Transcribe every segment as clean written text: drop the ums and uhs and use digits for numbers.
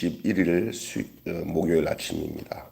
11일 목요일 아침입니다.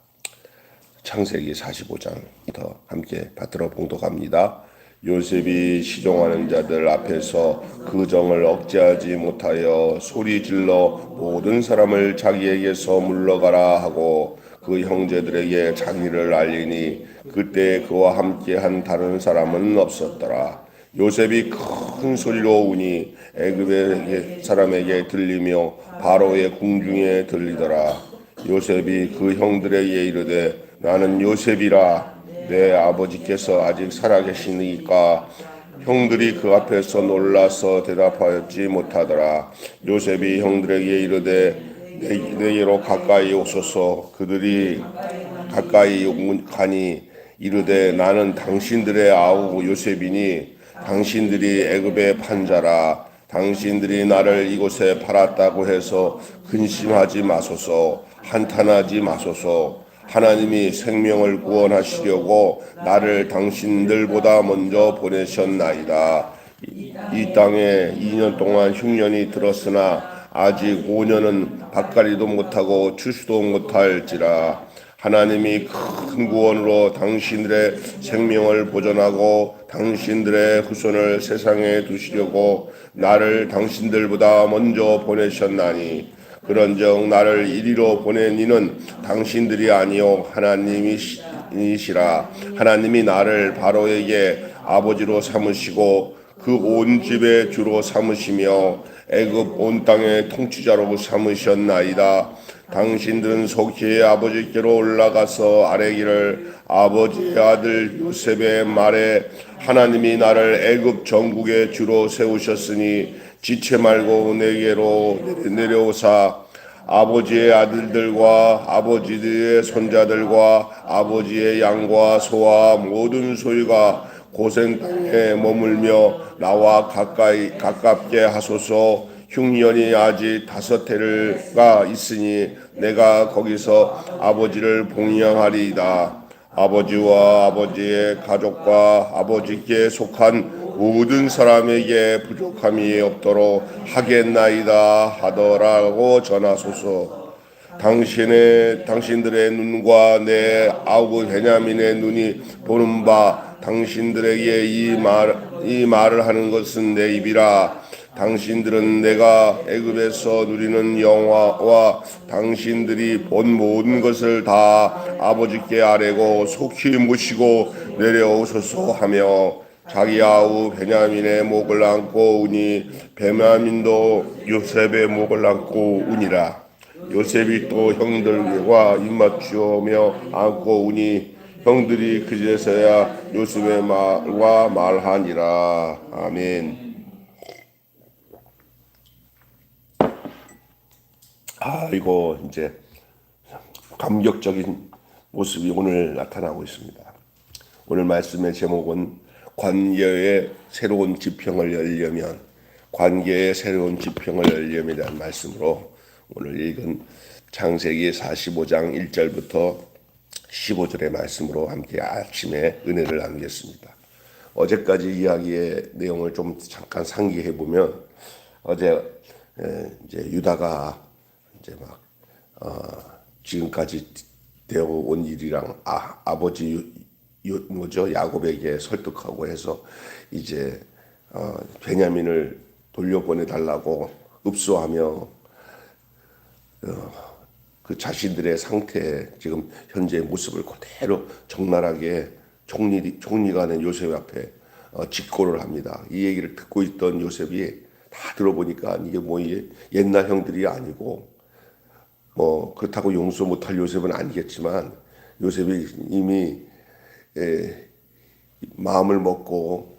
창세기 45장부터 함께 받들어 봉독합니다. 요셉이 시종하는 자들 앞에서 그 정을 억제하지 못하여 소리 질러 모든 사람을 자기에게서 물러가라 하고 그 형제들에게 자기를 알리니 그때 그와 함께한 다른 사람은 없었더라. 요셉이 큰 소리로 우니 애굽의 사람에게 들리며 바로의 궁중에 들리더라. 요셉이 그 형들에게 이르되 나는 요셉이라. 내 아버지께서 아직 살아계시니까 형들이 그 앞에서 놀라서 대답하였지 못하더라. 요셉이 형들에게 이르되 내게로 가까이 오소서. 그들이 가까이 가니 이르되 나는 당신들의 아우 요셉이니 당신들이 애굽의 판자라. 당신들이 나를 이곳에 팔았다고 해서 근심하지 마소서. 한탄하지 마소서. 하나님이 생명을 구원하시려고 나를 당신들보다 먼저 보내셨나이다. 이 땅에 2년 동안 흉년이 들었으나 아직 5년은 밭갈이도 못하고 추수도 못할지라. 하나님이 큰 구원으로 당신들의 생명을 보존하고 당신들의 후손을 세상에 두시려고 나를 당신들보다 먼저 보내셨나니 그런즉 나를 이리로 보낸 이는 당신들이 아니요 하나님이시라. 하나님이 나를 바로에게 아버지로 삼으시고 그 온 집의 주로 삼으시며 애굽 온 땅의 통치자로 삼으셨나이다. 당신들은 속히 아버지께로 올라가서 아뢰기를 아버지의 아들 요셉의 말에 하나님이 나를 애굽 전국의 주로 세우셨으니 지체 말고 내게로 내려오사 아버지의 아들들과 아버지의 손자들과 아버지의 양과 소와 모든 소유가 고센 땅에 머물며 나와 가깝게 하소서. 흉년이 아직 5해가 있으니 내가 거기서 아버지를 봉양하리이다. 아버지와 아버지의 가족과 아버지께 속한 모든 사람에게 부족함이 없도록 하겠나이다 하더라고 전하소서. 당신들의 눈과 내 아우 베냐민의 눈이 보는 바 당신들에게 이 말을 하는 것은 내 입이라. 당신들은 내가 애굽에서 누리는 영화와 당신들이 본 모든 것을 다 아버지께 아뢰고 속히 모시고 내려오소서 하며 자기 아우 베냐민의 목을 안고 우니 베냐민도 요셉의 목을 안고 우니라. 요셉이 또 형들과 입맞추며 안고 우니 형들이 그제서야 요셉의 말과 말하니라. 아멘. 이거 이제 감격적인 모습이 오늘 나타나고 있습니다. 오늘 말씀의 제목은 관계의 새로운 지평을 열려면 관계의 새로운 지평을 열려면이라는 말씀으로 오늘 읽은 창세기 45장 1절부터 15절의 말씀으로 함께 아침에 은혜를 나누겠습니다. 어제까지 이야기의 내용을 좀 잠깐 상기해 보면 어제 이제 유다가 이제 막 지금까지 되어 온 일이랑 아버지 야곱에게 설득하고 해서 이제 베냐민을 돌려보내 달라고 읍소하며 그 자신들의 상태 지금 현재의 모습을 그대로 적나라하게 총리가 된 요셉 앞에 직고를 합니다. 이 얘기를 듣고 있던 요셉이 다 들어보니까 이게 뭐 옛날 형들이 아니고 뭐 그렇다고 용서 못할 요셉은 아니겠지만 요셉이 이미 마음을 먹고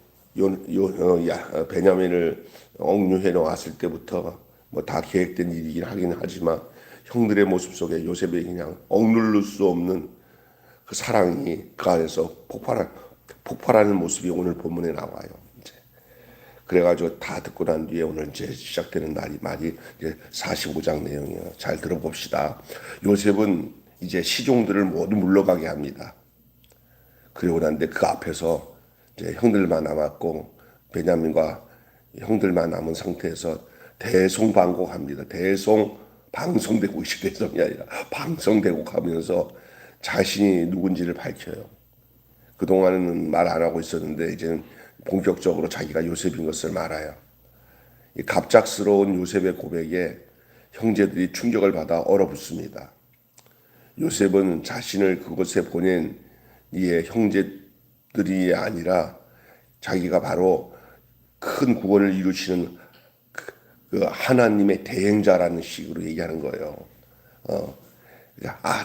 베냐민을 억류해 놓았을 때부터 뭐 다 계획된 일이긴 하긴 하지만 형들의 모습 속에 요셉이 그냥 억누를 수 없는 그 사랑이 그 안에서 폭발하는 모습이 오늘 본문에 나와요. 이제 그래가지고 다 듣고 난 뒤에 오늘 이제 시작되는 말이 이제 45장 내용이에요. 잘 들어봅시다. 요셉은 이제 시종들을 모두 물러가게 합니다. 그리고 난데 그 앞에서 이제 형들만 남았고 베냐민과 형들만 남은 상태에서 대송방곡합니다. 대송 방송되고 의식 대성이 아니라 방송되고 가면서 자신이 누군지를 밝혀요. 그동안은 말 안 하고 있었는데 이제는 본격적으로 자기가 요셉인 것을 말해요. 이 갑작스러운 요셉의 고백에 형제들이 충격을 받아 얼어붙습니다. 요셉은 자신을 그곳에 보낸 이의 형제들이 아니라 자기가 바로 큰 구원을 이루시는 그 하나님의 대행자라는 식으로 얘기하는 거예요.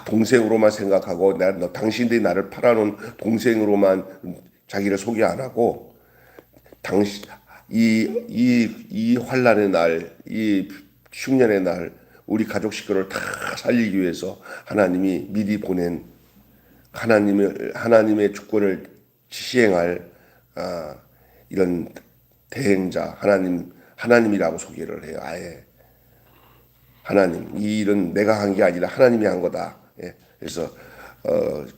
동생으로만 생각하고 당신들이 나를 팔아놓은 동생으로만 자기를 소개 안 하고 이 환란의 날, 이 흉년의 날 우리 가족 식구를 다 살리기 위해서 하나님이 미리 보낸 하나님의 주권을 시행할 이런 대행자 하나님이라고 소개를 해요. 아예 하나님, 이 일은 내가 한 게 아니라 하나님이 한 거다. 예. 그래서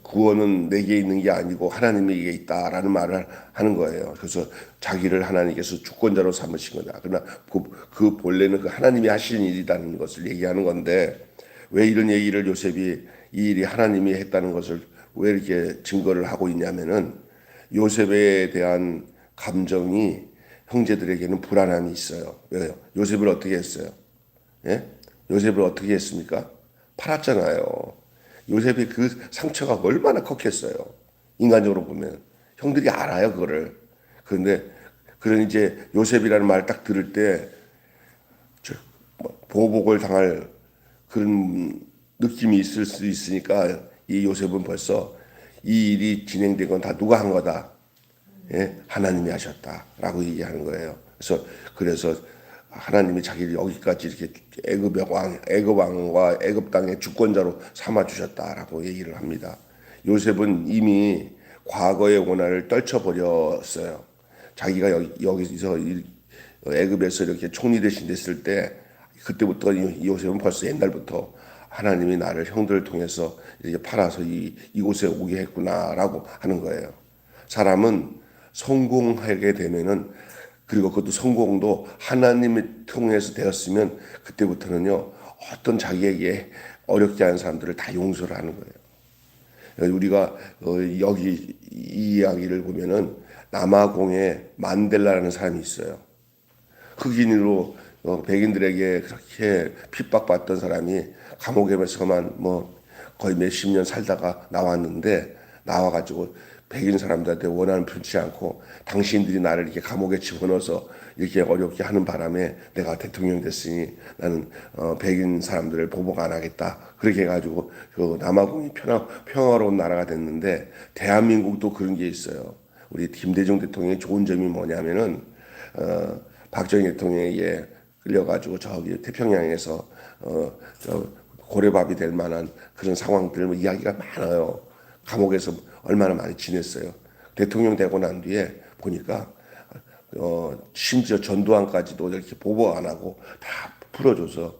구원은 내게 있는 게 아니고 하나님에게 있다라는 말을 하는 거예요. 그래서 자기를 하나님께서 주권자로 삼으신 거다. 그러나 그 본래는 그 하나님이 하시는 일이라는 것을 얘기하는 건데 왜 이런 얘기를 요셉이 이 일이 하나님이 했다는 것을 왜 이렇게 증거를 하고 있냐면은 요셉에 대한 감정이 형제들에게는 불안함이 있어요. 왜요? 요셉을 어떻게 했어요? 예? 요셉을 어떻게 했습니까? 팔았잖아요. 요셉이 그 상처가 얼마나 컸겠어요. 인간적으로 보면. 형들이 알아요, 그거를. 그런데, 그런 이제 요셉이라는 말 딱 들을 때, 보복을 당할 그런 느낌이 있을 수 있으니까 이 요셉은 벌써 이 일이 진행된 건 다 누가 한 거다. 예? 하나님이 하셨다라고 얘기하는 거예요. 그래서 하나님이 자기를 여기까지 이렇게 애굽 왕과 애굽 땅의 주권자로 삼아 주셨다라고 얘기를 합니다. 요셉은 이미 과거의 고난을 떨쳐버렸어요. 자기가 여기서 애굽에서 이렇게 총리 대신 됐을 때 그때부터 요셉은 벌써 옛날부터 하나님이 나를 형들을 통해서 이렇게 팔아서 이곳에 오게 했구나라고 하는 거예요. 사람은 성공하게 되면은 그리고 그것도 성공도 하나님을 통해서 되었으면 그때부터는요 어떤 자기에게 어렵게 하는 사람들을 다 용서를 하는 거예요. 우리가 여기 이 이야기를 보면은 남아공에 만델라라는 사람이 있어요. 흑인으로 백인들에게 그렇게 핍박받던 사람이 감옥에서만 뭐 거의 몇십 년 살다가 나왔는데 나와가지고 백인 사람들한테 원한을 품지 않고 당신들이 나를 이렇게 감옥에 집어넣어서 이렇게 어렵게 하는 바람에 내가 대통령 됐으니 나는 백인 사람들을 보복 안 하겠다. 그렇게 해가지고 그 남아공이 평화로운 나라가 됐는데 대한민국도 그런 게 있어요. 우리 김대중 대통령의 좋은 점이 뭐냐면은 박정희 대통령에게 끌려가지고 저기 태평양에서 고래밥이 될 만한 그런 상황들 뭐 이야기가 많아요. 감옥에서 얼마나 많이 지냈어요. 대통령 되고 난 뒤에 보니까 심지어 전두환까지도 이렇게 보복 안 하고 다 풀어줘서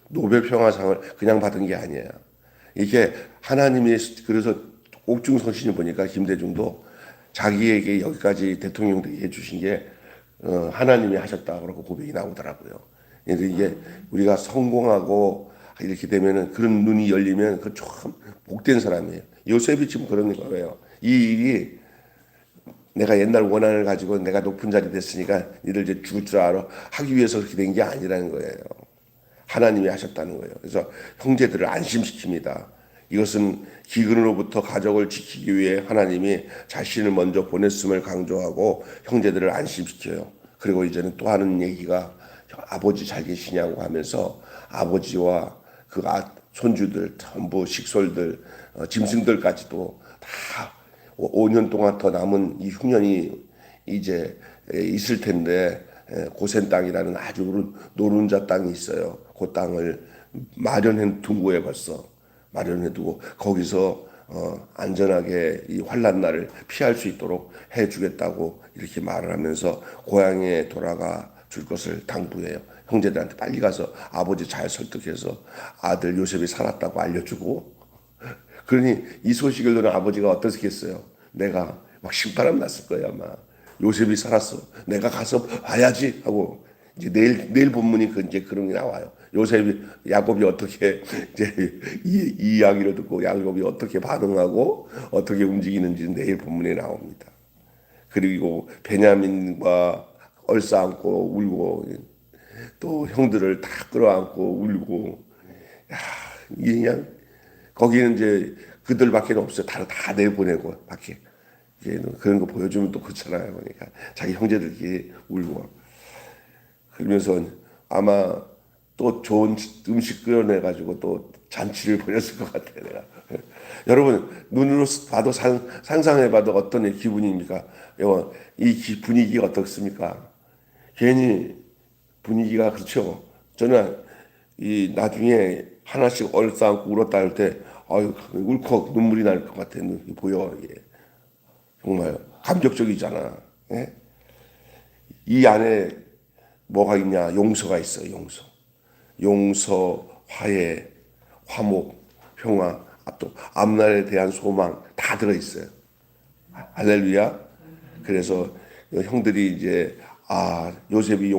노벨 평화상을 그냥 받은 게 아니에요. 이게 하나님이 그래서 옥중선신을 보니까 김대중도 자기에게 여기까지 대통령 되게 해주신 게 하나님이 하셨다 그러고 고백이 나오더라고요. 이게 우리가 성공하고 이렇게 되면은 그런 눈이 열리면 그 참 복된 사람이에요. 요셉이 지금 그런 거예요. 이 일이 내가 옛날 원한을 가지고 내가 높은 자리 됐으니까 니들 이제 죽을 줄 알아 하기 위해서 그렇게 된 게 아니라는 거예요. 하나님이 하셨다는 거예요. 그래서 형제들을 안심시킵니다. 이것은 기근으로부터 가족을 지키기 위해 하나님이 자신을 먼저 보냈음을 강조하고 형제들을 안심시켜요. 그리고 이제는 또 하는 얘기가 아버지 잘 계시냐고 하면서 아버지와 그 손주들 전부 식솔들 짐승들까지도 다 5년 동안 더 남은 이 흉년이 이제 있을 텐데 고센 땅이라는 아주 노른자 땅이 있어요. 그 땅을 마련해 둔 거예요. 벌써 마련해 두고 거기서 안전하게 이 환난 날을 피할 수 있도록 해주겠다고 이렇게 말을 하면서 고향에 돌아가 줄 것을 당부해요. 형제들한테 빨리 가서 아버지 잘 설득해서 아들 요셉이 살았다고 알려주고 그러니 이 소식을 들은 아버지가 어떻겠어요? 내가 막 신바람 났을 거야 아마. 요셉이 살았어. 내가 가서 봐야지 하고 이제 내일 본문이 이제 그런 게 나와요. 요셉이 야곱이 어떻게 이제 이 이야기를 듣고 야곱이 어떻게 반응하고 어떻게 움직이는지 내일 본문에 나옵니다. 그리고 베냐민과 얼싸안고 울고 또 형들을 다 끌어안고 울고 야, 이게 그냥 거기는 이제 그들밖에 없어요. 다 내보내고 밖에 그런 거 보여주면 또 그렇잖아요. 그러니까 자기 형제들끼리 울고 그러면서 아마 또 좋은 음식 끓여내가지고 또 잔치를 벌였을 것 같아요. 내가 여러분 눈으로 봐도 상상해봐도 어떤 기분입니까? 이 분위기가 어떻습니까? 괜히 분위기가 그렇죠. 저는 이 나중에 하나씩 얼싸안고 울었다 할 때 아유 울컥 눈물이 날 것 같아. 보여. 예. 정말 감격적이잖아. 예? 이 안에 뭐가 있냐? 용서가 있어요. 용서, 화해, 화목, 평화, 또 앞날에 대한 소망 다 들어 있어요. 할렐루야. 그래서 형들이 이제 요셉이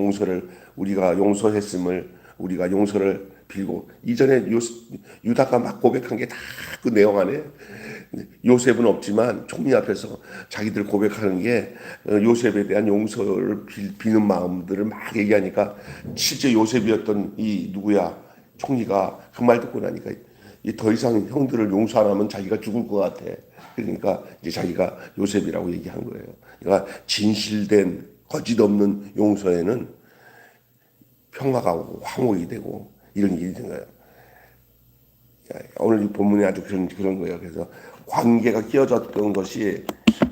우리가 용서했음을 우리가 용서를 빌고 이전에 유다가 막 고백한 게 다 그 내용 안에 요셉은 없지만 총리 앞에서 자기들 고백하는 게 요셉에 대한 용서를 비는 마음들을 막 얘기하니까 실제 요셉이었던 이 누구야 총리가 그 말 듣고 나니까 더 이상 형들을 용서 안 하면 자기가 죽을 것 같아. 그러니까 이제 자기가 요셉이라고 얘기한 거예요. 그러니까 진실된 거짓 없는 용서에는 평화가 오고 화목이 되고 이런 일이 된 거예요. 오늘 이 본문이 아주 그런 거예요. 그래서 관계가 깨어졌던 것이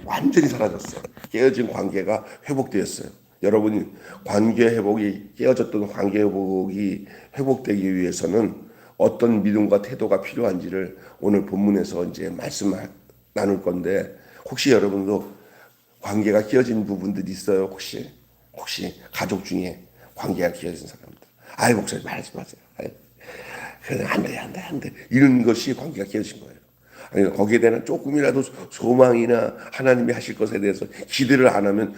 완전히 사라졌어요. 깨어진 관계가 회복되었어요. 여러분이 깨어졌던 관계 회복이 회복되기 위해서는 어떤 믿음과 태도가 필요한지를 오늘 본문에서 이제 말씀 나눌 건데 혹시 여러분도 관계가 깨어진 부분들이 있어요? 혹시 가족 중에 관계가 깨어진 사람들. 아이 목사님 말씀하세요. 그래 안 돼. 이런 것이 관계가 깨어진 거예요. 아니 거기에 대한 조금이라도 소망이나 하나님이 하실 것에 대해서 기대를 안 하면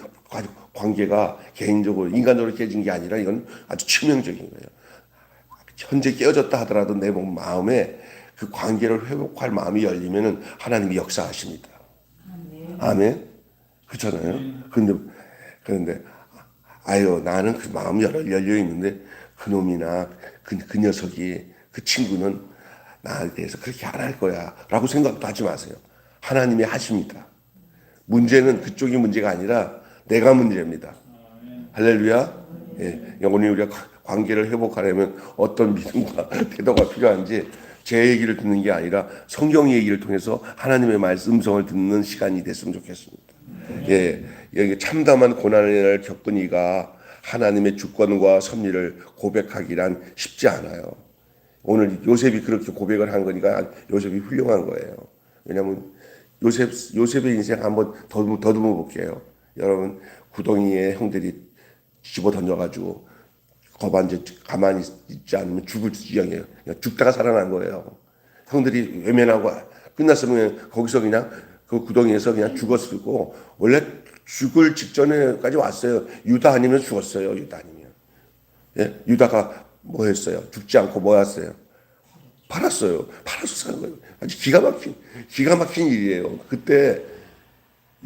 관계가 개인적으로 인간적으로 깨진 게 아니라 이건 아주 치명적인 거예요. 현재 깨어졌다 하더라도 내 마음에 그 관계를 회복할 마음이 열리면은 하나님이 역사하십니다. 아멘. 그렇잖아요. 그런데 나는 그 마음이 열려 있는데 그놈이나 그 녀석이 그 친구는 나에 대해서 그렇게 안 할 거야 라고 생각도 하지 마세요. 하나님이 하십니다. 문제는 그쪽이 문제가 아니라 내가 문제입니다. 할렐루야. 예, 오늘 우리가 관계를 회복하려면 어떤 믿음과 태도가 필요한지 제 얘기를 듣는 게 아니라 성경 얘기를 통해서 하나님의 음성을 듣는 시간이 됐으면 좋겠습니다. 예, 여기 참담한 고난을 겪은 이가 하나님의 주권과 섭리를 고백하기란 쉽지 않아요. 오늘 요셉이 그렇게 고백을 한 거니까 요셉이 훌륭한 거예요. 왜냐하면 요셉의 인생 한번 더듬어 볼게요. 여러분 구덩이에 형들이 집어 던져가지고 가만히 있지 않으면 죽을 지경이에요. 그냥 죽다가 살아난 거예요. 형들이 외면하고 끝났으면 거기서 그냥 그 구덩이에서 그냥 죽었고 원래 죽을 직전에까지 왔어요. 유다 아니면 죽었어요. 유다 아니면. 예? 유다가 뭐 했어요? 죽지 않고 뭐 했어요? 팔았어요. 팔아서 사는 거예요. 아주 기가 막힌 일이에요. 그때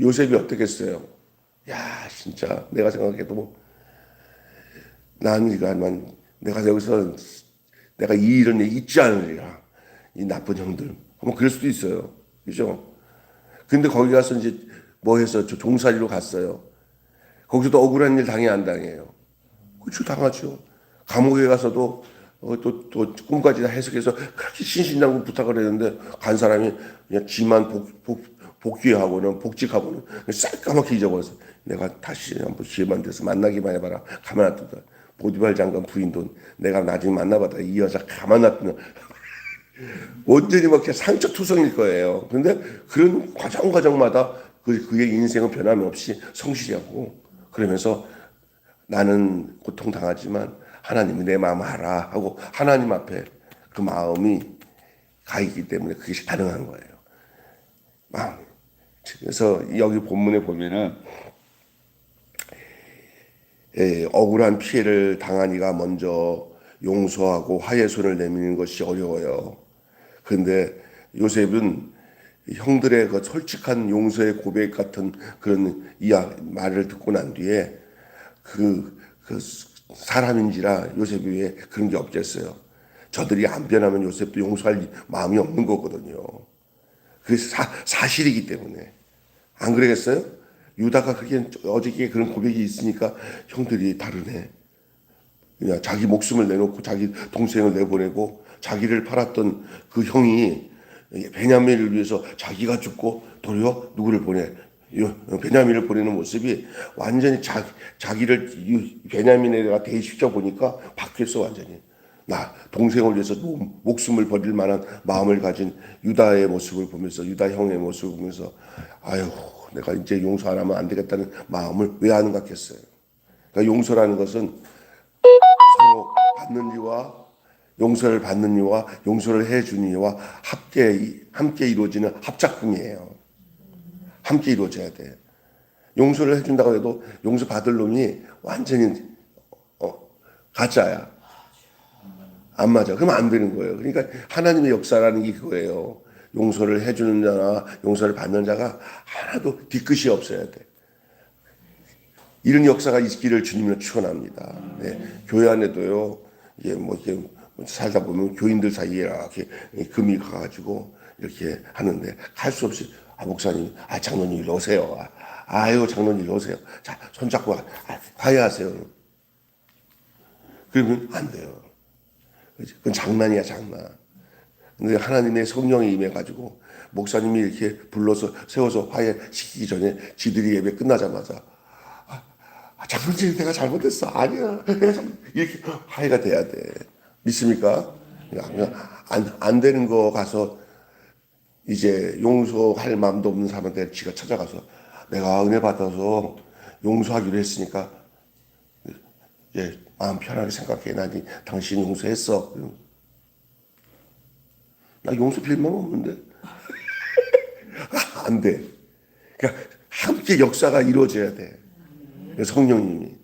요셉이 어떻게 했어요? 야, 진짜 내가 생각해도 내가 여기서 내가 이 일은 잊지 않으리라. 이 나쁜 형들. 뭐 그럴 수도 있어요. 그죠? 근데 거기 가서 이제 뭐 해서 종살이로 갔어요. 거기서도 억울한 일 당해 안 당해요? 그렇죠, 당하죠. 감옥에 가서도 또 꿈까지 다 해석해서 그렇게 신신당부 부탁을 했는데 간 사람이 그냥 지만 복귀하고는 복직하고는 새까맣게 잊어버려서 내가 다시 한번 기회만 돼서 만나기만 해봐라. 가만 놔두다. 보디발 장관 부인도 내가 나중에 만나봐다 이 여자 가만 놔두면 완전히 막 상처투성일 거예요. 그런데 그런 과정마다 그의 인생은 변함없이 성실하고 그러면서 나는 고통당하지만 하나님이 내 마음 알아 하고 하나님 앞에 그 마음이 가 있기 때문에 그것이 가능한 거예요. 마음. 그래서 여기 본문에 보면은 억울한 피해를 당한 이가 먼저 용서하고 화해 손을 내미는 것이 어려워요. 그런데 요셉은 형들의 그 솔직한 용서의 고백 같은 그런 말을 듣고 난 뒤에 그 사람인지라 요셉이 왜 그런 게 없겠어요. 저들이 안 변하면 요셉도 용서할 마음이 없는 거거든요. 그게 사실이기 때문에. 안 그러겠어요? 유다가 그게 어저께 그런 고백이 있으니까 형들이 다르네. 그냥 자기 목숨을 내놓고 자기 동생을 내보내고 자기를 팔았던 그 형이 베냐민을 위해서 자기가 죽고 도리어 누구를 보내? 베냐민을 보내는 모습이 완전히 자기를 베냐민에다가 대시켜 보니까 바뀌었어 완전히. 나 동생을 위해서 목숨을 버릴 만한 마음을 가진 유다의 모습을 보면서 유다 형의 모습을 보면서 아유 내가 이제 용서 안 하면 안 되겠다는 마음을 왜 하는 것 같겠어요. 그러니까 용서라는 것은 서로 받는 이와 용서를 받는 이와 용서를 해주는 이와 함께 이루어지는 합작품이에요. 함께 이루어져야 돼. 용서를 해준다고 해도 용서 받을 놈이 완전히 가짜야. 안 맞아. 그러면 안 되는 거예요. 그러니까 하나님의 역사라는 게 그거예요. 용서를 해주는 자나 용서를 받는 자가 하나도 뒤끝이 없어야 돼. 이런 역사가 있기를 주님은 축원합니다. 네. 교회 안에도요. 이게 이렇게 살다 보면 교인들 사이에 이렇게 금이 가가지고 이렇게 하는데 할 수 없이 목사님, 장로님 일로 오세요. 아유 장로님 일로 오세요. 자 손잡고 화해하세요. 그러면 안 돼요. 그건 장난이야 장난. 근데 하나님의 성령이 임해가지고 목사님이 이렇게 불러서 세워서 화해시키기 전에 지들이 예배 끝나자마자 장로님 내가 잘못했어. 아니야. 이렇게 화해가 돼야 돼. 믿습니까? 안 되는 거 가서 이제 용서할 마음도 없는 사람한테 지가 찾아가서 내가 은혜 받아서 용서하기로 했으니까 이제 마음 편하게 생각해. 나 당신 용서했어. 나 용서 빌 마음 없는데. 안 돼. 그러니까 함께 역사가 이루어져야 돼. 성령님이.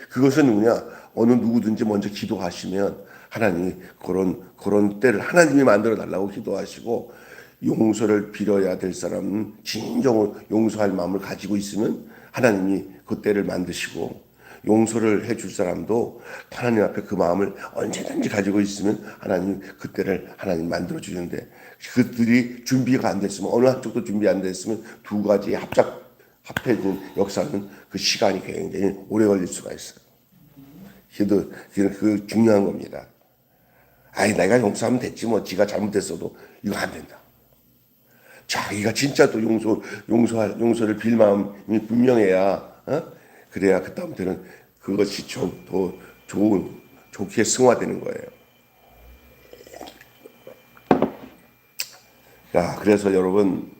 그것은 뭐냐? 어느 누구든지 먼저 기도하시면 하나님이 그런 때를 하나님이 만들어 달라고 기도하시고 용서를 빌어야 될 사람은 진정으로 용서할 마음을 가지고 있으면 하나님이 그 때를 만드시고 용서를 해줄 사람도 하나님 앞에 그 마음을 언제든지 가지고 있으면 하나님 그때를 하나님 만들어 주는데 그들이 준비가 안 됐으면 어느 한쪽도 준비 안 됐으면 두 가지 합해진 역사는 그 시간이 굉장히 오래 걸릴 수가 있어요. 그 중요한 겁니다. 내가 용서하면 됐지 뭐 지가 잘못했어도 이거 안 된다. 자기가 진짜 또 용서를 빌 마음이 분명해야 그래야 그 다음부터는 그것이 좀 더 좋게 승화되는 거예요. 그래서 여러분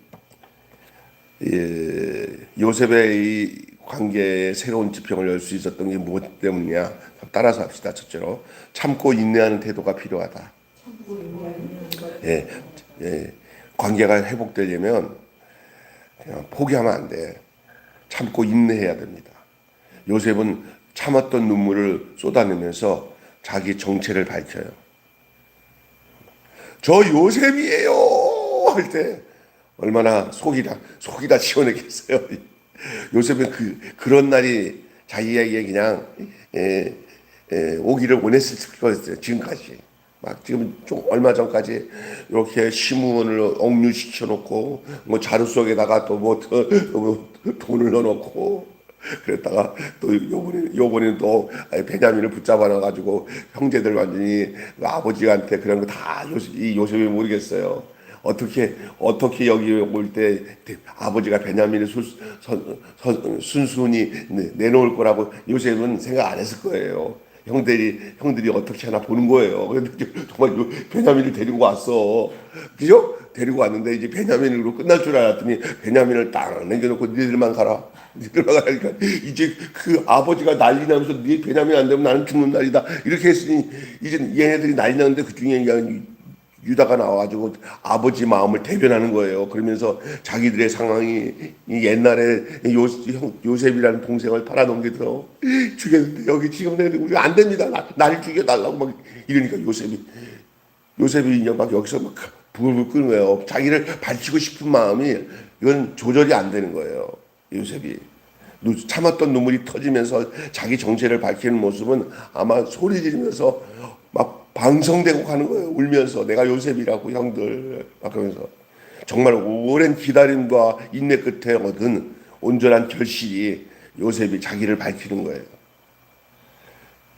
요셉의 이 관계에 새로운 지평을 열 수 있었던 게 무엇 때문이냐? 따라서 합시다. 첫째로 참고 인내하는 태도가 필요하다. 관계가 회복되려면 그냥 포기하면 안 돼. 참고 인내해야 됩니다. 요셉은 참았던 눈물을 쏟아내면서 자기 정체를 밝혀요. 저 요셉이에요 할 때 얼마나 속이 다 시원했겠어요. 요셉은 그런 날이 자기에게 그냥 오기를 원했을 거였어요. 지금까지. 지금 좀 얼마 전까지 이렇게 시므온을 억류시켜 놓고 뭐 자루 속에다가 또 돈을 넣어놓고 그랬다가 또 요번에는 또 베냐민을 붙잡아 놔가지고 형제들 완전히 아버지한테 그런 거 다 요셉이 모르겠어요. 어떻게 여기 올 때 아버지가 베냐민을 순순히 내놓을 거라고 요셉은 생각 안 했을 거예요. 형들이 어떻게 하나 보는 거예요. 근데 정말 베냐민을 데리고 왔어. 그죠? 데리고 왔는데 이제 베냐민으로 끝날 줄 알았더니 베냐민을 딱 남겨놓고 니들만 가라. 그러니까 이제 그 아버지가 난리 나면서 니 베냐민 안 되면 나는 죽는 날이다. 이렇게 했으니 이제 얘네들이 난리 나는데 그 중에 유다가 나와가지고 아버지 마음을 대변하는 거예요. 그러면서 자기들의 상황이 이 옛날에 요셉이라는 동생을 팔아넘겨서 죽였는데 여기 지금 우리 안 됩니다. 나를 죽여달라고 막 이러니까 요셉이 이제 막 여기서 막 부글부글 끄는 거예요. 자기를 밝히고 싶은 마음이 이건 조절이 안 되는 거예요. 요셉이 참았던 눈물이 터지면서 자기 정체를 밝히는 모습은 아마 소리 지르면서 막 방성되고 가는 거예요. 울면서 내가 요셉이라고 형들 막 그러면서 정말 오랜 기다림과 인내 끝에 얻은 온전한 결실이 요셉이 자기를 밝히는 거예요.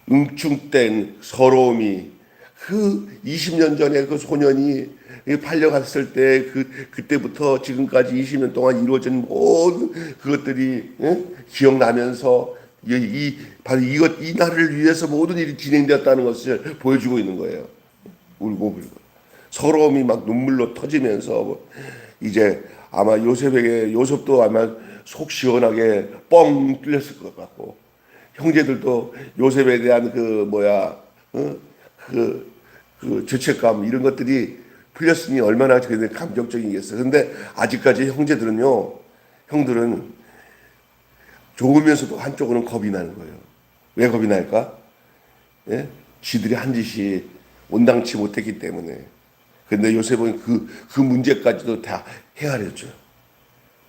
응축된 서러움이 그 20년 전에 그 소년이 팔려갔을 때 그때부터 지금까지 20년 동안 이루어진 모든 그것들이 기억나면서 바로 이 날을 위해서 모든 일이 진행되었다는 것을 보여주고 있는 거예요. 울고 불고 서러움이 막 눈물로 터지면서 이제 아마 요셉도 아마 속 시원하게 뻥 뚫렸을 것 같고 형제들도 요셉에 대한 그 죄책감 이런 것들이 풀렸으니 얼마나 감격적이겠어요. 근데 아직까지 형들은 좋으면서도 한쪽으로는 겁이 나는 거예요. 왜 겁이 날까? 예? 쥐들이 한 짓이 온당치 못했기 때문에. 근데 요셉은 그 문제까지도 다 헤아렸죠.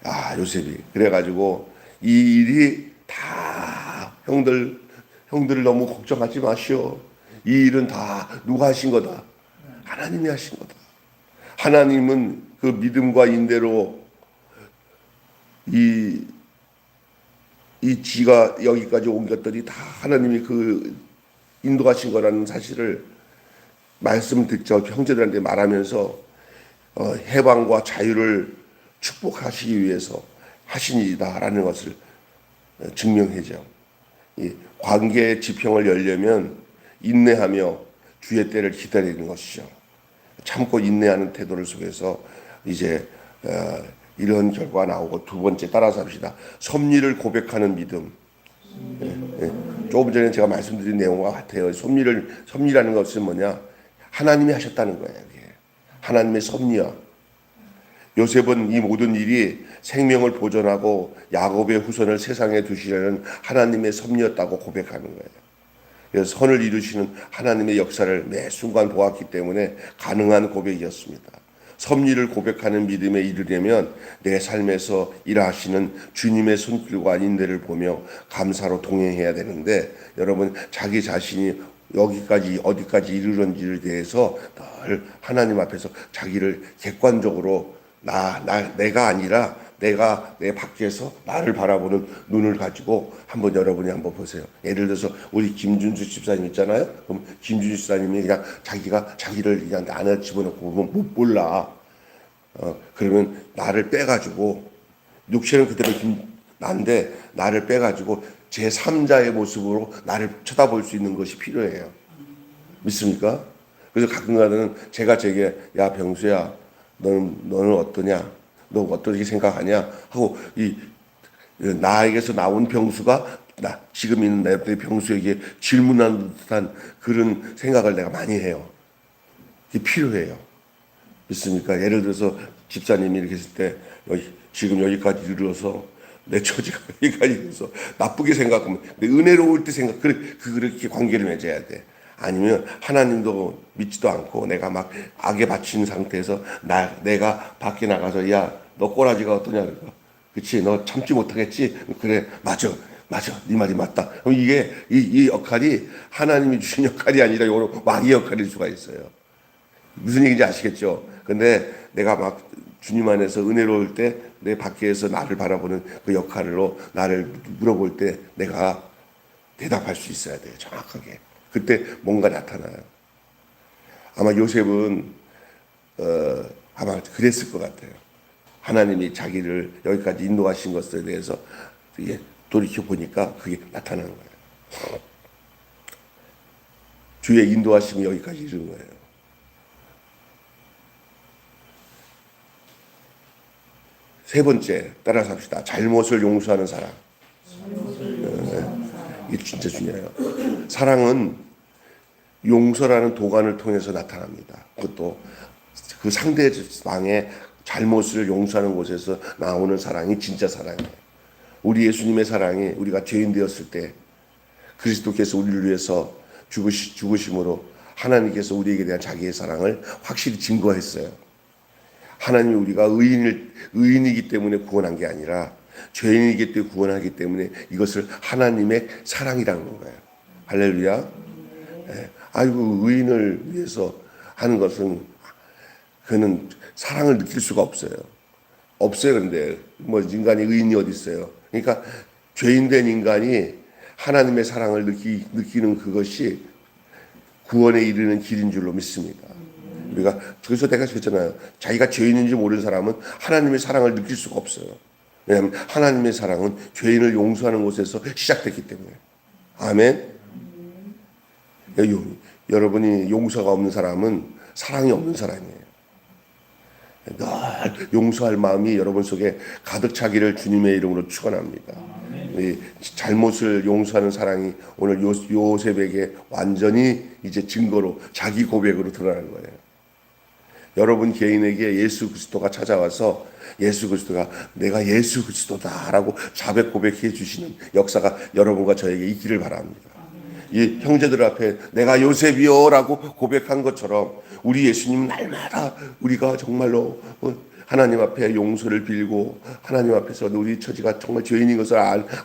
아, 요셉이. 그래가지고 이 일이 다 형들을 너무 걱정하지 마시오. 이 일은 다 누가 하신 거다? 하나님이 하신 거다. 하나님은 그 믿음과 인내로 이 쥐가 여기까지 온 것들이 다 하나님이 그 인도하신 거라는 사실을 말씀을 듣죠. 형제들한테 말하면서 해방과 자유를 축복하시기 위해서 하신 일이다라는 것을 증명해죠. 이 관계의 지평을 열려면 인내하며 주의 때를 기다리는 것이죠. 참고 인내하는 태도를 속에서 이제 이런 결과가 나오고 두 번째 따라서 합시다. 섭리를 고백하는 믿음. 조금 전에 제가 말씀드린 내용과 같아요. 섭리라는 것은 뭐냐? 하나님이 하셨다는 거예요. 이게. 하나님의 섭리야. 요셉은 이 모든 일이 생명을 보존하고 야곱의 후손을 세상에 두시려는 하나님의 섭리였다고 고백하는 거예요. 그래서 선을 이루시는 하나님의 역사를 매 순간 보았기 때문에 가능한 고백이었습니다. 섭리를 고백하는 믿음에 이르려면 내 삶에서 일하시는 주님의 손길과 인내를 보며 감사로 동행해야 되는데 여러분 자기 자신이 여기까지 어디까지 이르는지에 대해서 늘 하나님 앞에서 자기를 객관적으로 내가 아니라 내가 내 밖에서 나를 바라보는 눈을 가지고 여러분이 한번 보세요. 예를 들어서 우리 김준수 집사님 있잖아요. 그럼 김준수 집사님이 그냥 자기를 그냥 안에 집어넣고 보면 못 몰라. 그러면 나를 빼가지고 육체는 그대로 난데 나를 빼가지고 제 3자의 모습으로 나를 쳐다볼 수 있는 것이 필요해요. 믿습니까? 그래서 가끔가다는 제가 제게 야 병수야 너는 어떠냐? 너 어떻게 생각하냐? 하고 나에게서 나온 병수가 지금 있는 내 병수에게 질문하는 듯한 그런 생각을 내가 많이 해요. 이게 필요해요. 믿습니까? 예를 들어서 집사님이 이렇게 했을 때 지금 여기까지 이르러서 내 처지가 여기까지 이르러서 나쁘게 생각하면 은혜로울 때 그렇게 관계를 맺어야 돼. 아니면 하나님도 믿지도 않고 내가 막 악에 바친 상태에서 내가 밖에 나가서 야 너 꼬라지가 어떠냐 그러니까 그치 너 참지 못하겠지 그래 맞아 네 말이 맞다. 그럼 이게 이 역할이 하나님이 주신 역할이 아니라 요런 왕의 역할일 수가 있어요. 무슨 얘기인지 아시겠죠? 근데 내가 막 주님 안에서 은혜로울 때 내 밖에서 나를 바라보는 그 역할로 나를 물어볼 때 내가 대답할 수 있어야 돼요. 정확하게. 그때 뭔가 나타나요. 아마 요셉은 아마 그랬을 것 같아요. 하나님이 자기를 여기까지 인도하신 것에 대해서 돌이켜 보니까 그게 나타나는 거예요. 주의 인도하심이 여기까지 이른 거예요. 세 번째 따라서 합시다. 잘못을 용서하는 사랑. 이게 진짜 중요해요. 사랑은 용서라는 도관을 통해서 나타납니다. 그것도 그 상대방의 잘못을 용서하는 곳에서 나오는 사랑이 진짜 사랑이에요. 우리 예수님의 사랑이 우리가 죄인 되었을 때 그리스도께서 우리를 위해서 죽으심으로 하나님께서 우리에게 대한 자기의 사랑을 확실히 증거했어요. 하나님이 우리가 의인이기 때문에 구원한 게 아니라 죄인이기 때문에 구원하기 때문에 이것을 하나님의 사랑이라는 거예요. 할렐루야. 예. 아이고 의인을 위해서 하는 것은 그는 사랑을 느낄 수가 없어요. 없어요. 근데 뭐 인간이 의인이 어디 있어요. 그러니까 죄인된 인간이 하나님의 사랑을 느끼는 그것이 구원에 이르는 길인 줄로 믿습니다. 우리가 그래서 내가 그랬잖아요. 자기가 죄인인지 모르는 사람은 하나님의 사랑을 느낄 수가 없어요. 왜냐하면 하나님의 사랑은 죄인을 용서하는 곳에서 시작됐기 때문에. 아멘. 여러분이 용서가 없는 사람은 사랑이 없는 사람이에요. 늘 용서할 마음이 여러분 속에 가득 차기를 주님의 이름으로 축원합니다. 잘못을 용서하는 사랑이 오늘 요셉에게 완전히 이제 증거로 자기 고백으로 드러나는 거예요. 여러분 개인에게 예수 그리스도가 찾아와서 예수 그리스도가 내가 예수 그리스도다라고 자백 고백해 주시는 역사가 여러분과 저에게 있기를 바랍니다. 이 형제들 앞에 내가 요셉이요라고 고백한 것처럼 우리 예수님은 날마다 우리가 정말로 하나님 앞에 용서를 빌고 하나님 앞에서 우리 처지가 정말 죄인인 것을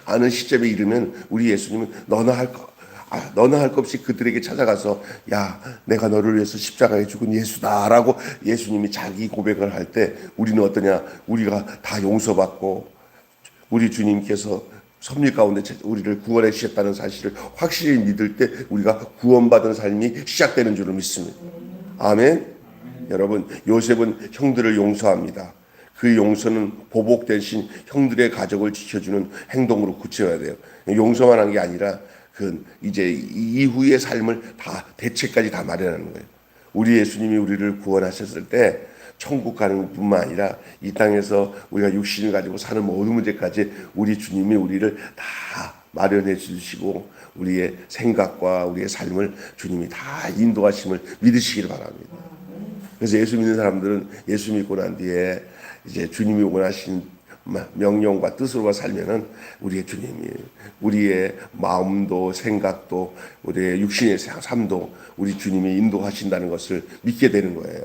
아는 시점에 이르면 우리 예수님은 너나 할 것 없이 그들에게 찾아가서 야 내가 너를 위해서 십자가에 죽은 예수다라고 예수님이 자기 고백을 할 때 우리는 어떠냐, 우리가 다 용서받고 우리 주님께서 섭리 가운데 우리를 구원해 주셨다는 사실을 확실히 믿을 때 우리가 구원받은 삶이 시작되는 줄을 믿습니다. 아멘. 여러분 요셉은 형들을 용서합니다. 그 용서는 보복 대신 형들의 가족을 지켜주는 행동으로 굳혀야 돼요. 용서만 한 게 아니라 그 이제 이후의 삶을 다 대책까지 다 마련하는 거예요. 우리 예수님이 우리를 구원하셨을 때 천국 가는 뿐만 아니라 이 땅에서 우리가 육신을 가지고 사는 모든 문제까지 우리 주님이 우리를 다 마련해 주시고 우리의 생각과 우리의 삶을 주님이 다 인도하심을 믿으시기를 바랍니다. 그래서 예수 믿는 사람들은 예수 믿고 난 뒤에 이제 주님이 원하신 명령과 뜻으로 살면은 우리의 주님이 우리의 마음도 생각도 우리의 육신의 삶도 우리 주님이 인도하신다는 것을 믿게 되는 거예요.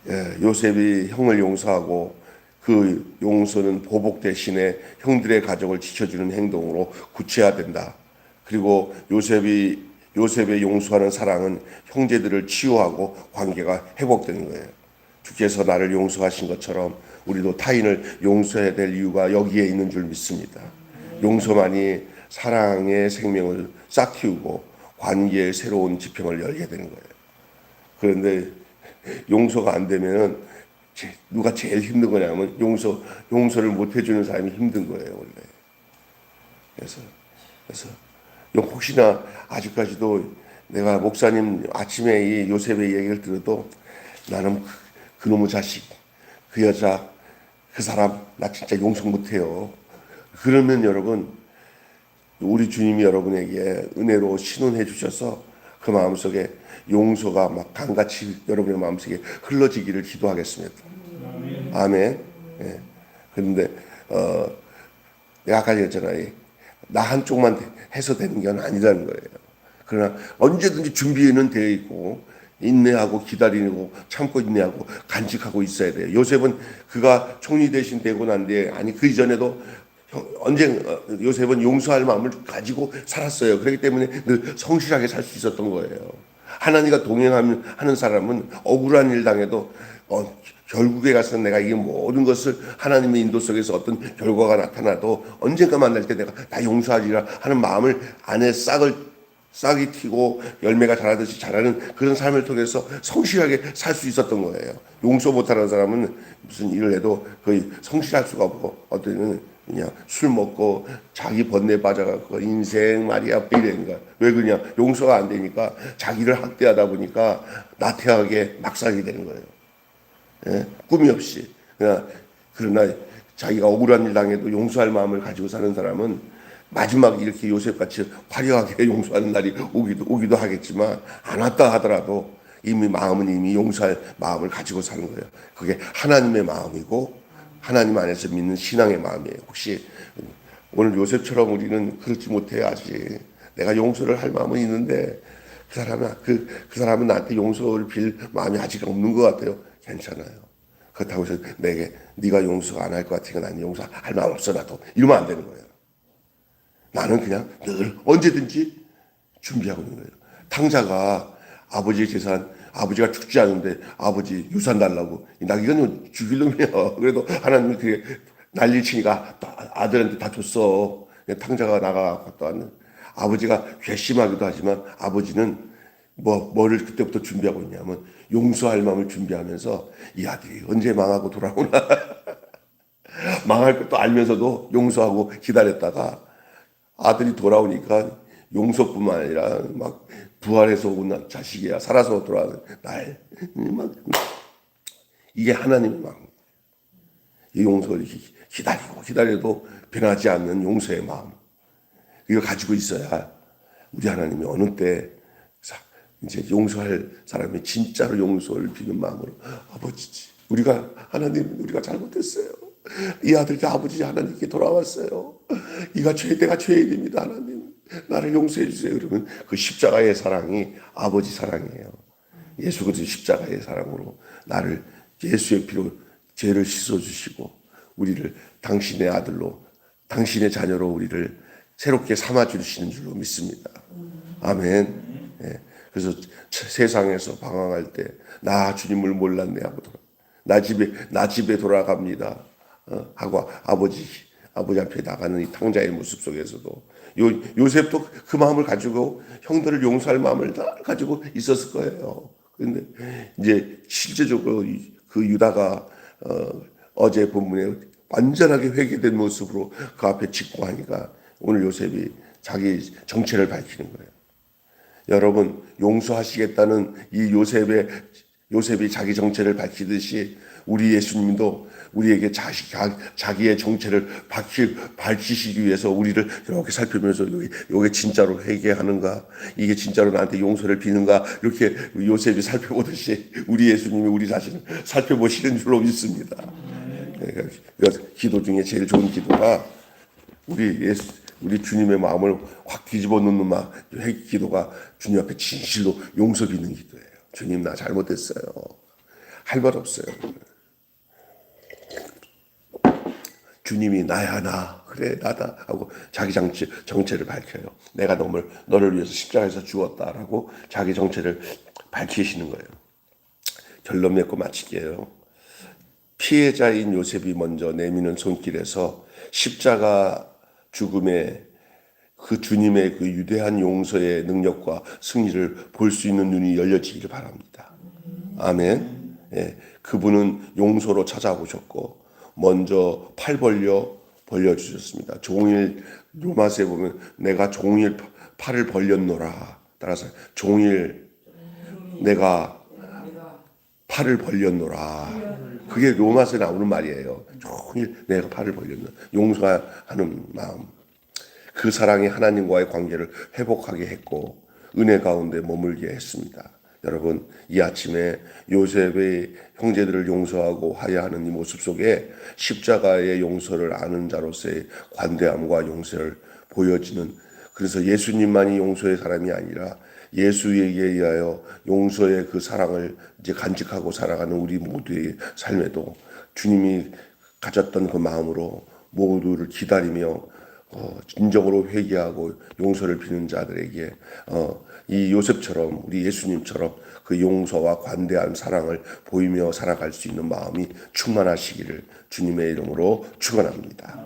예, 요셉이 형을 용서하고 그 용서는 보복 대신에 형들의 가족을 지켜주는 행동으로 구체화된다. 그리고 요셉의 용서하는 사랑은 형제들을 치유하고 관계가 회복되는 거예요. 주께서 나를 용서하신 것처럼 우리도 타인을 용서해야 될 이유가 여기에 있는 줄 믿습니다. 용서만이 사랑의 생명을 싹 틔우고 관계의 새로운 지평을 열게 되는 거예요. 그런데 용서가 안 되면 누가 제일 힘든 거냐면 용서를 못 해주는 사람이 힘든 거예요, 원래. 그래서 혹시나 아직까지도 내가 목사님 아침에 이 요셉의 얘기를 들어도 나는 그놈의 자식, 그 여자, 그 사람 나 진짜 용서 못해요. 그러면 여러분 우리 주님이 여러분에게 은혜로 신원해 주셔서 그 마음속에 용서가 막 강같이 여러분의 마음속에 흘러지기를 기도하겠습니다. 아멘. 예. 그런데 내가 아까 얘기했잖아요. 나 한쪽만 해서 되는 게 아니라는 거예요. 그러나 언제든지 준비는 되어 있고 인내하고 기다리고 참고 인내하고 간직하고 있어야 돼요. 요셉은 그가 총리 대신 되고 난 뒤에 그 이전에도 요셉은 용서할 마음을 가지고 살았어요. 그렇기 때문에 늘 성실하게 살 수 있었던 거예요. 하나님과 동행하는 사람은 억울한 일 당해도 결국에 가서 내가 이 모든 것을 하나님의 인도 속에서 어떤 결과가 나타나도 언젠가 만날 때 내가 다 용서하리라 하는 마음을 안에 싹이 튀고 열매가 자라듯이 자라는 그런 삶을 통해서 성실하게 살 수 있었던 거예요. 용서 못하는 사람은 무슨 일을 해도 거의 성실할 수가 없고 어떤 그냥 술 먹고 자기 번뇌에 빠져갖고 인생 말이야 이런 거야. 왜 그러냐? 용서가 안 되니까 자기를 학대하다 보니까 나태하게 막 살게 되는 거예요. 예? 꿈이 없이. 그러나 자기가 억울한 일 당해도 용서할 마음을 가지고 사는 사람은 마지막 이렇게 요셉같이 화려하게 용서하는 날이 오기도 하겠지만 안 왔다 하더라도 이미 마음은 이미 용서할 마음을 가지고 사는 거예요. 그게 하나님의 마음이고 하나님 안에서 믿는 신앙의 마음이에요. 혹시 오늘 요셉처럼 우리는 그렇지 못해요. 아직 내가 용서를 할 마음은 있는데 그 사람은 나한테 용서를 빌 마음이 아직 없는 것 같아요. 괜찮아요. 그렇다고 해서 내게 네가 용서 안 할 것 같으니까 나는 용서할 마음 없어 나도 이러면 안 되는 거예요. 나는 그냥 늘 언제든지 준비하고 있는 거예요. 탕자가 아버지의 재산, 아버지가 죽지 않은데 아버지 유산 달라고. 이건 죽일 놈이야. 그래도 하나님이 그게 난리 치니까 아들한테 다 줬어. 탕자가 나가 갔다 왔는. 아버지가 괘씸하기도 하지만 아버지는 뭐를 그때부터 준비하고 있냐면 용서할 마음을 준비하면서 이 아들이 언제 망하고 돌아오나. 망할 것도 알면서도 용서하고 기다렸다가 아들이 돌아오니까 용서뿐만 아니라 막 부활해서 온 자식이야. 살아서 돌아오는 날. 막 이게 하나님의 마음. 이 용서를 기다려도 변하지 않는 용서의 마음. 이거 가지고 있어야 우리 하나님이 어느 때 이제 용서할 사람이 진짜로 용서를 비는 마음으로 아버지지. 우리가 잘못했어요. 이 아들이 아버지 하나님께 돌아왔어요. 내가 죄인입니다. 하나님 나를 용서해 주세요. 그러면 그 십자가의 사랑이 아버지 사랑이에요. 예수 그리스도 십자가의 사랑으로 나를 예수의 피로 죄를 씻어주시고 우리를 당신의 아들로 당신의 자녀로 우리를 새롭게 삼아주시는 줄로 믿습니다. 아멘. 예. 그래서 세상에서 방황할 때 나 주님을 몰랐네 하고 나 집에 돌아갑니다. 하고 아버지 앞에 나가는 이 탕자의 모습 속에서도 요셉도 그 마음을 가지고 형들을 용서할 마음을 다 가지고 있었을 거예요. 그런데 이제 실제적으로 그 유다가 어제 본문에 완전하게 회개된 모습으로 그 앞에 직고하니까 오늘 요셉이 자기 정체를 밝히는 거예요. 여러분 용서하시겠다는 이 요셉이 자기 정체를 밝히듯이 우리 예수님도 우리에게 자기의 정체를 밝히시기 위해서 우리를 이렇게 살펴보면서 이게 진짜로 회개하는가, 이게 진짜로 나한테 용서를 비는가, 이렇게 요셉이 살펴보듯이 우리 예수님이 우리 자신을 살펴보시는 줄로 믿습니다. 그러니까 기도 중에 제일 좋은 기도가 우리 주님의 마음을 확 뒤집어 놓는 기도가 주님 앞에 진실로 용서 비는 기도예요. 주님 나 잘못했어요. 할 말 없어요. 주님이 나야 나 그래 나다 하고 자기 정체를 밝혀요. 내가 너를 위해서 십자가에서 죽었다라고 자기 정체를 밝히시는 거예요. 결론 맺고 마치게요. 피해자인 요셉이 먼저 내미는 손길에서 십자가 죽음의 그 주님의 그 유대한 용서의 능력과 승리를 볼 수 있는 눈이 열려지기를 바랍니다. 아멘. 예, 그분은 용서로 찾아오셨고 먼저 팔 벌려주셨습니다. 종일 로마서에 보면 내가 종일 팔을 벌렸노라. 따라서 종일 내가 팔을 벌렸노라. 그게 로마서에 나오는 말이에요. 종일 내가 팔을 벌렸노라. 용서하는 마음. 그 사랑이 하나님과의 관계를 회복하게 했고 은혜 가운데 머물게 했습니다. 여러분 이 아침에 요셉의 형제들을 용서하고 화해하는 이 모습 속에 십자가의 용서를 아는 자로서의 관대함과 용서를 보여지는, 그래서 예수님만이 용서의 사람이 아니라 예수에게 의하여 용서의 그 사랑을 이제 간직하고 살아가는 우리 모두의 삶에도 주님이 가졌던 그 마음으로 모두를 기다리며 진정으로 회개하고 용서를 비는 자들에게 이 요셉처럼 우리 예수님처럼 그 용서와 관대한 사랑을 보이며 살아갈 수 있는 마음이 충만하시기를 주님의 이름으로 축원합니다.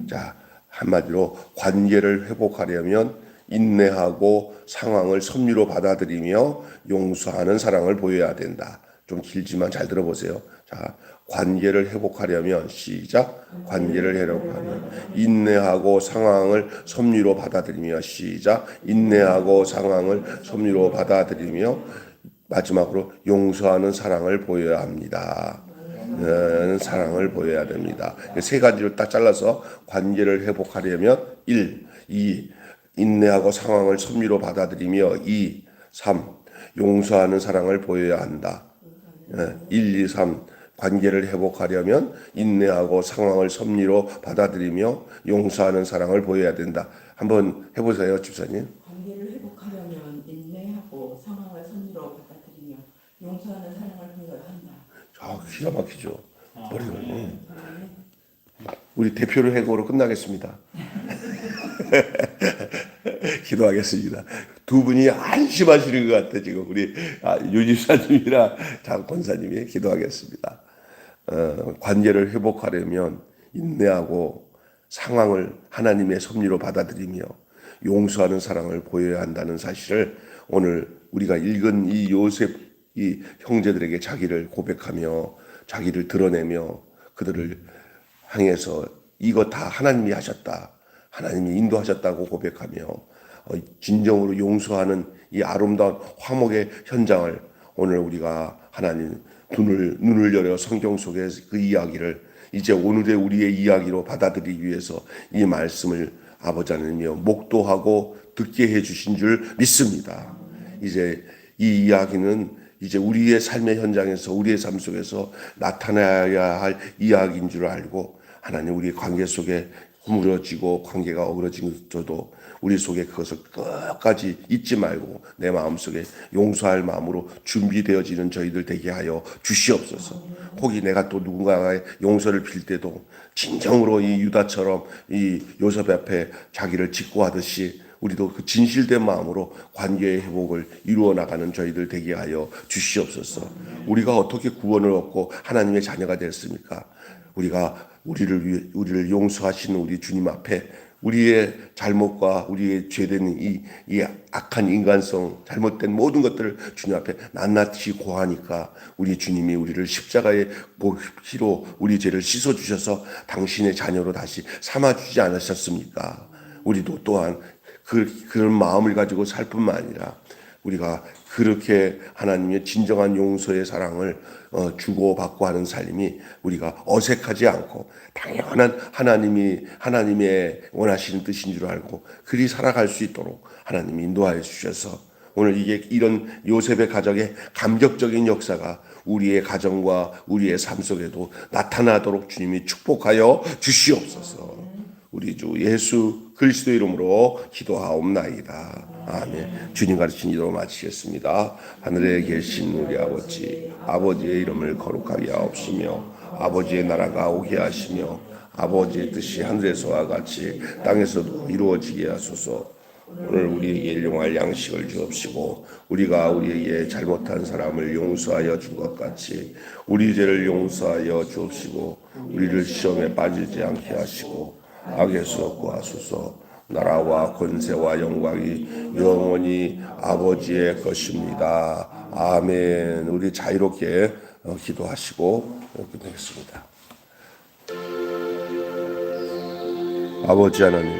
자, 한마디로 관계를 회복하려면 인내하고 상황을 섭리로 받아들이며 용서하는 사랑을 보여야 된다. 좀 길지만 잘 들어보세요. 자, 관계를 회복하려면 시작. 관계를 회복하면 인내하고 상황을 섭리로 받아들이며 시작. 인내하고 상황을 섭리로 받아들이며 마지막으로 용서하는 사랑을 보여야 합니다. 사랑을 보여야 됩니다. 세 가지를 딱 잘라서 관계를 회복하려면 1, 2, 인내하고 상황을 섭리로 받아들이며 2, 3, 용서하는 사랑을 보여야 한다. 1, 2, 3 관계를 회복하려면 인내하고 상황을 섭리로 받아들이며 용서하는 사랑을 보여야 된다. 한번 해보세요, 집사님. 관계를 회복하려면 인내하고 상황을 섭리로 받아들이며 용서하는 사랑을 보여야 한다. 기가 막히죠. 우리 대표를 해고로 끝나겠습니다. 기도하겠습니다. 두 분이 안심하시는 것 같아 지금 우리 유집사님이랑 장 권사님이 기도하겠습니다. 관계를 회복하려면 인내하고 상황을 하나님의 섭리로 받아들이며 용서하는 사랑을 보여야 한다는 사실을 오늘 우리가 읽은 이 요셉 이 형제들에게 자기를 고백하며 자기를 드러내며 그들을 향해서 이거 다 하나님이 하셨다. 하나님이 인도하셨다고 고백하며 진정으로 용서하는 이 아름다운 화목의 현장을 오늘 우리가 하나님 눈을 열어 성경 속의 그 이야기를 이제 오늘의 우리의 이야기로 받아들이기 위해서 이 말씀을 아버지 하나님이여 목도하고 듣게 해주신 줄 믿습니다. 이제 이 이야기는 이제 우리의 삶의 현장에서 우리의 삶 속에서 나타나야 할 이야기인 줄 알고 하나님 우리 관계 속에 허물어지고 관계가 어그러지면서도 우리 속에 그것을 끝까지 잊지 말고 내 마음속에 용서할 마음으로 준비되어지는 저희들 되게 하여 주시옵소서. 혹이 내가 또 누군가의 용서를 빌 때도 진정으로 이 유다처럼 이 요셉 앞에 자기를 직고하듯이 우리도 그 진실된 마음으로 관계의 회복을 이루어 나가는 저희들 되게 하여 주시옵소서. 우리가 어떻게 구원을 얻고 하나님의 자녀가 됐습니까? 우리가 우리를 용서하시는 우리 주님 앞에 우리의 잘못과 우리의 죄된 이 악한 인간성, 잘못된 모든 것들을 주님 앞에 낱낱이 고하니까 우리 주님이 우리를 십자가의 피로 우리 죄를 씻어주셔서 당신의 자녀로 다시 삼아주지 않으셨습니까? 우리도 또한 그런 마음을 가지고 살 뿐만 아니라 우리가 그렇게 하나님의 진정한 용서의 사랑을 주고받고 하는 삶이 우리가 어색하지 않고 당연한 하나님의 원하시는 뜻인 줄 알고 그리 살아갈 수 있도록 하나님이 인도하여 주셔서 오늘 이런 요셉의 가정의 감격적인 역사가 우리의 가정과 우리의 삶 속에도 나타나도록 주님이 축복하여 주시옵소서. 우리 주 예수 그리스도 이름으로 기도하옵나이다. 아멘. 주님 가르친 이대로 마치겠습니다. 하늘에 계신 우리 아버지, 아버지의 이름을 거룩하게 하옵시며 아버지의 나라가 오게 하시며 아버지의 뜻이 하늘에서와 같이 땅에서도 이루어지게 하소서. 오늘 우리에게 일용할 양식을 주옵시고 우리가 우리에게 잘못한 사람을 용서하여 준 것 같이 우리 죄를 용서하여 주옵시고 우리를 시험에 빠지지 않게 하시고 악에서 구하소서. 나라와 권세와 영광이 영원히 아버지의 것입니다. 아멘. 우리 자유롭게 기도하시고 끝내겠습니다. 아버지 하나님,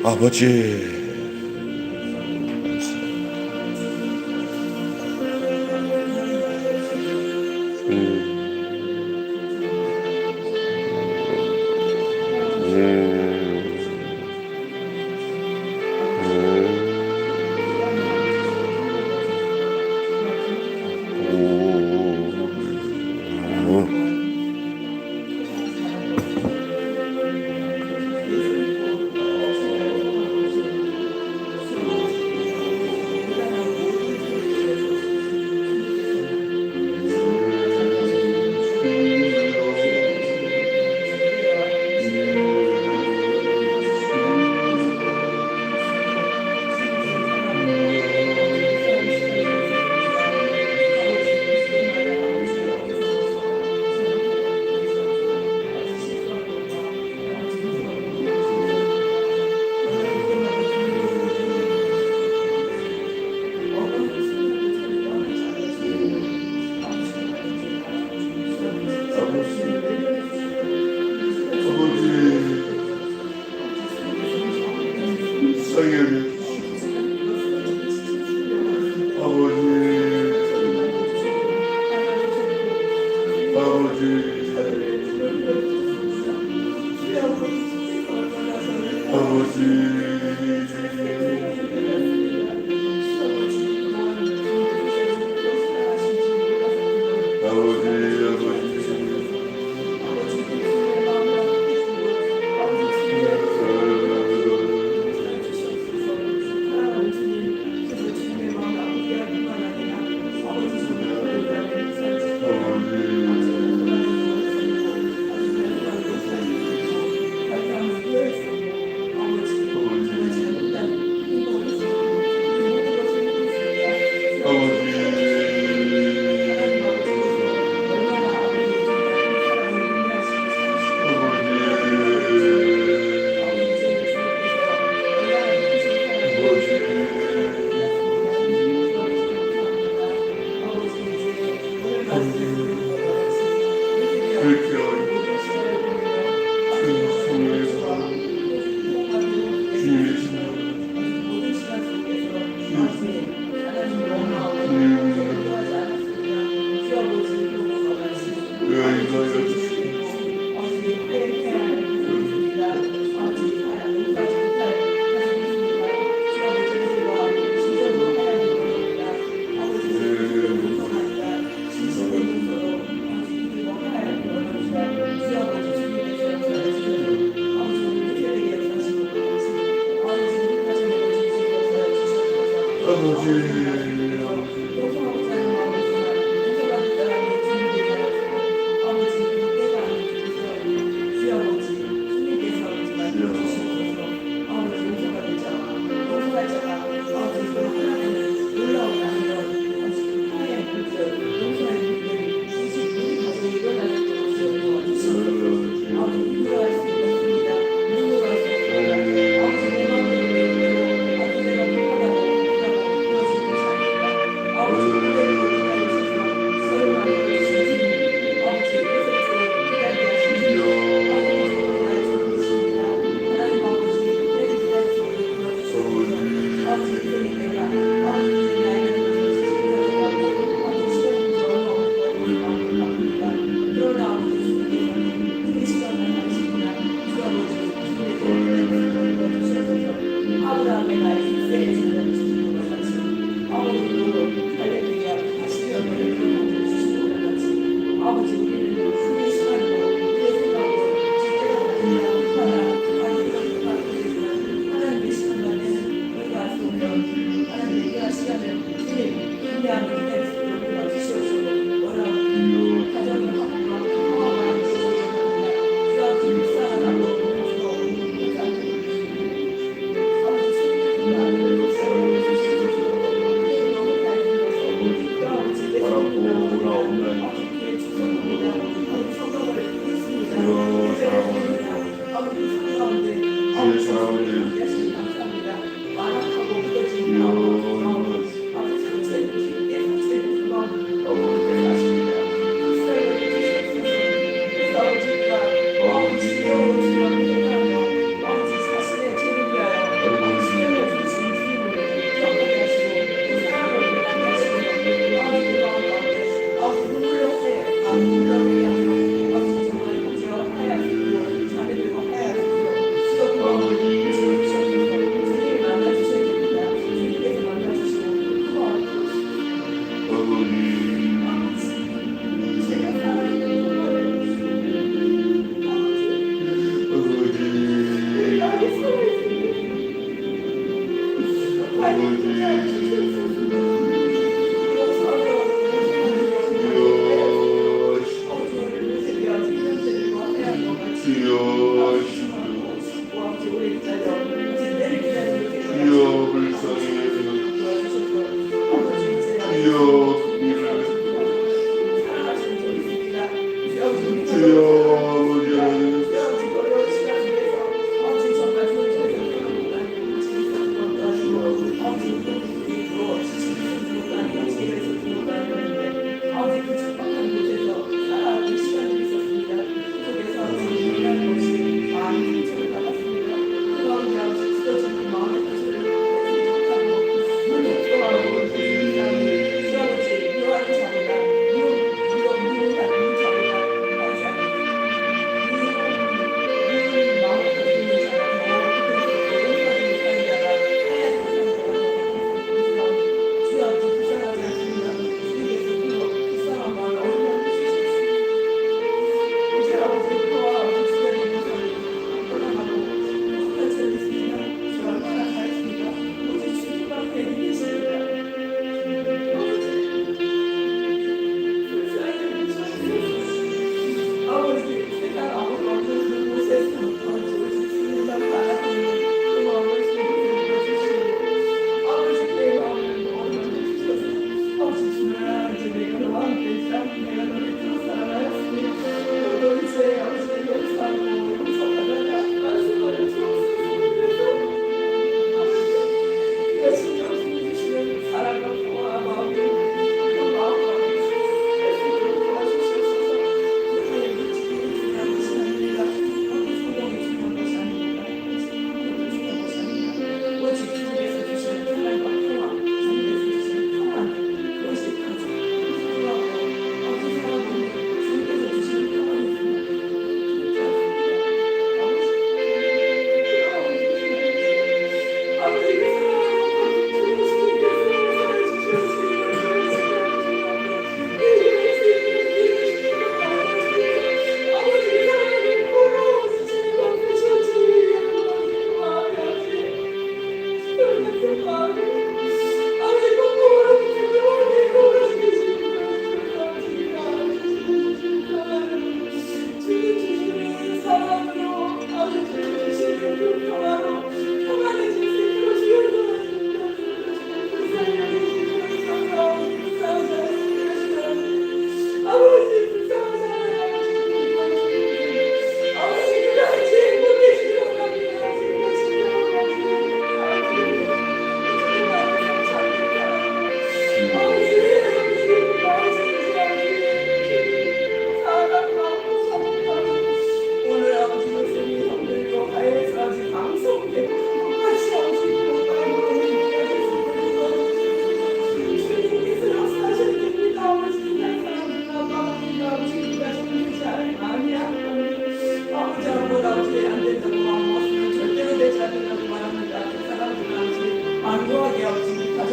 아버지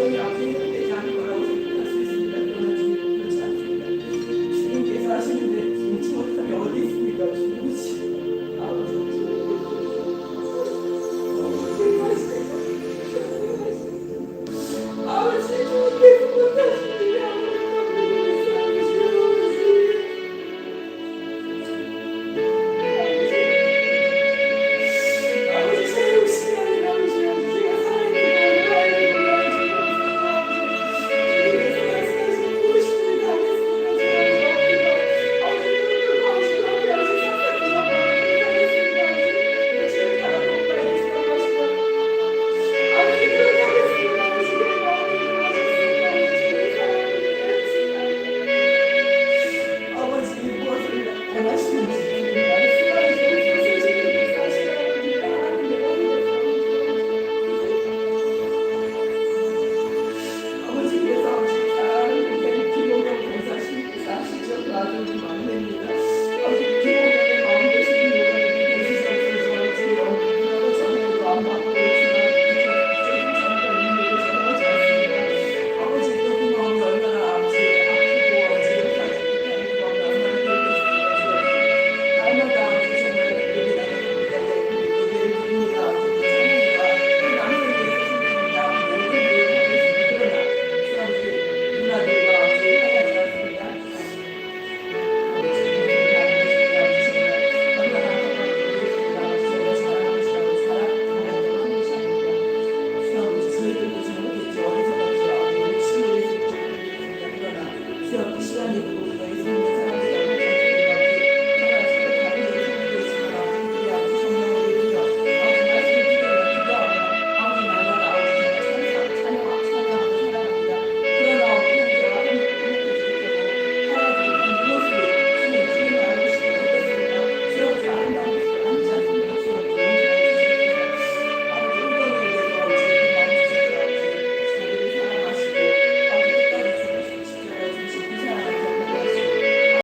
영원히 앞에 있는